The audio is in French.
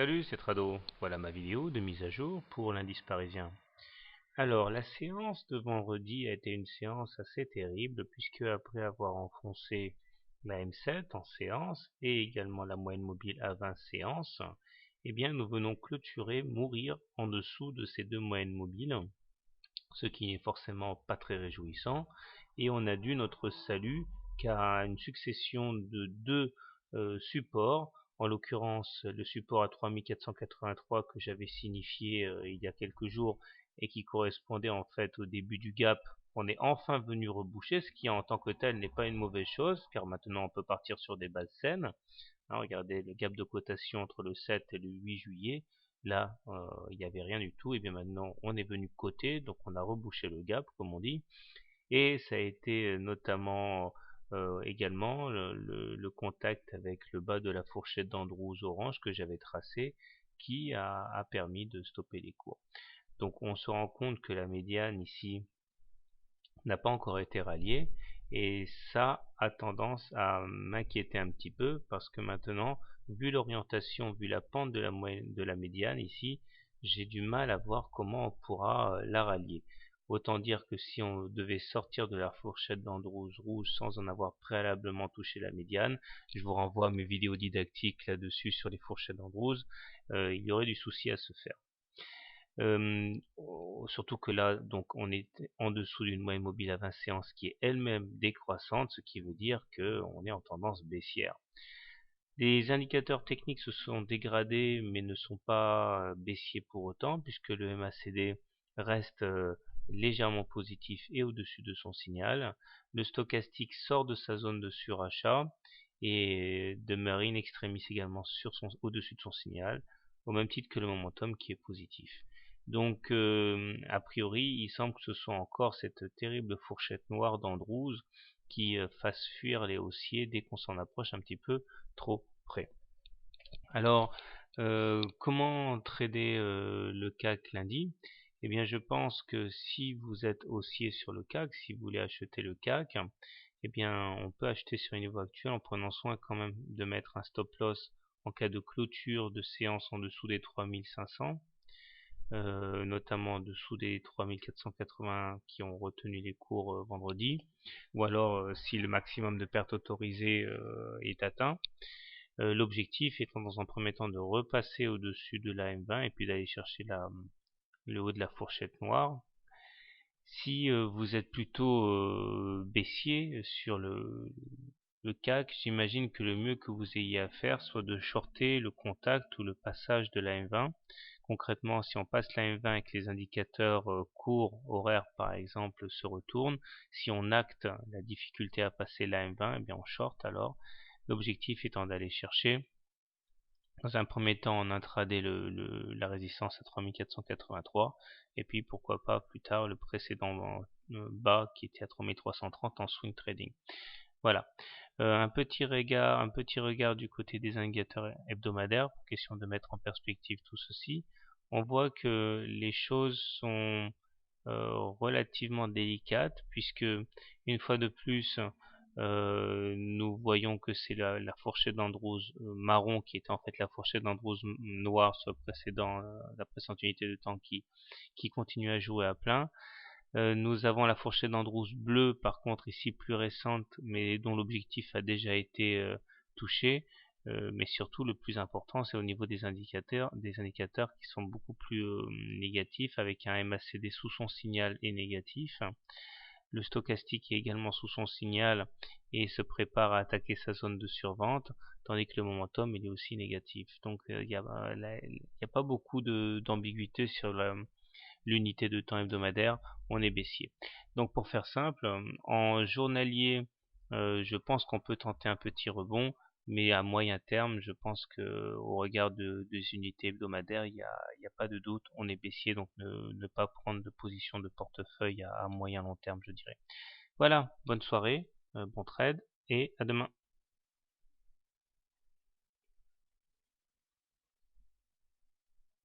Salut, c'est Trado. Voilà ma vidéo de mise à jour pour l'indice parisien. Alors, la séance de vendredi a été une séance assez terrible puisque après avoir enfoncé la M7 en séance et également la moyenne mobile à 20 séances, eh bien nous venons mourir en dessous de ces deux moyennes mobiles, ce qui n'est forcément pas très réjouissant, et on a dû notre salut qu'à une succession de deux supports, en l'occurrence le support à 3483 que j'avais signifié il y a quelques jours et qui correspondait en fait au début du gap. On est enfin venu reboucher, ce qui en tant que tel n'est pas une mauvaise chose, car maintenant on peut partir sur des bases saines. Regardez le gap de cotation entre le 7 et le 8 juillet. Là, il n'y avait rien du tout. Et bien maintenant, on est venu coter, donc on a rebouché le gap, comme on dit. Et ça a été notamment également le contact avec le bas de la fourchette d'Andrews orange que j'avais tracé, qui a permis de stopper les cours. Donc on se rend compte que la médiane ici n'a pas encore été rallié, et ça a tendance à m'inquiéter un petit peu parce que maintenant, vu l'orientation, vu la pente de la moyenne de la médiane ici, j'ai du mal à voir comment on pourra la rallier. Autant dire que si on devait sortir de la fourchette d'Andrews rouge sans en avoir préalablement touché la médiane, je vous renvoie à mes vidéos didactiques là-dessus sur les fourchettes d'Andrews, il y aurait du souci à se faire. Surtout que là, donc, on est en dessous d'une moyenne mobile à 20 séances qui est elle-même décroissante, ce qui veut dire qu'on est en tendance baissière. Les indicateurs techniques se sont dégradés, mais ne sont pas baissiers pour autant, puisque le MACD reste légèrement positif et au-dessus de son signal. Le stochastique sort de sa zone de surachat et demeure in extremis également au-dessus de son signal, au même titre que le momentum qui est positif. Donc, a priori, il semble que ce soit encore cette terrible fourchette noire d'Andrews qui fasse fuir les haussiers dès qu'on s'en approche un petit peu trop près. Alors, comment trader le CAC lundi? Eh bien, je pense que si vous êtes haussier sur le CAC, si vous voulez acheter le CAC, eh bien, on peut acheter sur les niveaux actuels en prenant soin quand même de mettre un stop loss en cas de clôture de séance en dessous des 3500. Notamment en dessous des 3480 qui ont retenu les cours vendredi, ou alors si le maximum de pertes autorisées est atteint. L'objectif étant dans un premier temps de repasser au-dessus de la M20 et puis d'aller chercher le haut de la fourchette noire. Si vous êtes plutôt baissier sur le CAC, j'imagine que le mieux que vous ayez à faire soit de shorter le contact ou le passage de la M20. Concrètement, si on passe la M20 et que les indicateurs courts, horaires par exemple, se retournent, si on acte la difficulté à passer la M20, eh bien on short alors. L'objectif étant d'aller chercher dans un premier temps en intraday la résistance à 3483 et puis pourquoi pas plus tard le précédent bas qui était à 3330 en swing trading. Voilà. Un petit regard du côté des indicateurs hebdomadaires, question de mettre en perspective tout ceci. On voit que les choses sont relativement délicates puisque une fois de plus nous voyons que c'est la fourchette d'Andrews marron qui était en fait la fourchette d'Andrews noire sur la précédente unité de temps qui continue à jouer à plein. Nous avons la fourchette d'Andrews bleue par contre ici plus récente mais dont l'objectif a déjà été touché. Mais surtout le plus important c'est au niveau des indicateurs qui sont beaucoup plus négatifs avec un MACD sous son signal et négatif. Le stochastique est également sous son signal et se prépare à attaquer sa zone de survente, tandis que le momentum il est aussi négatif. Donc il n'y a pas beaucoup d'ambiguïté sur l'unité de temps hebdomadaire, on est baissier. Donc pour faire simple, en journalier, je pense qu'on peut tenter un petit rebond, mais à moyen terme, je pense que au regard des unités hebdomadaires, il y a pas de doute, on est baissier, donc ne pas prendre de position de portefeuille à moyen long terme, je dirais. Voilà, bonne soirée, bon trade et à demain.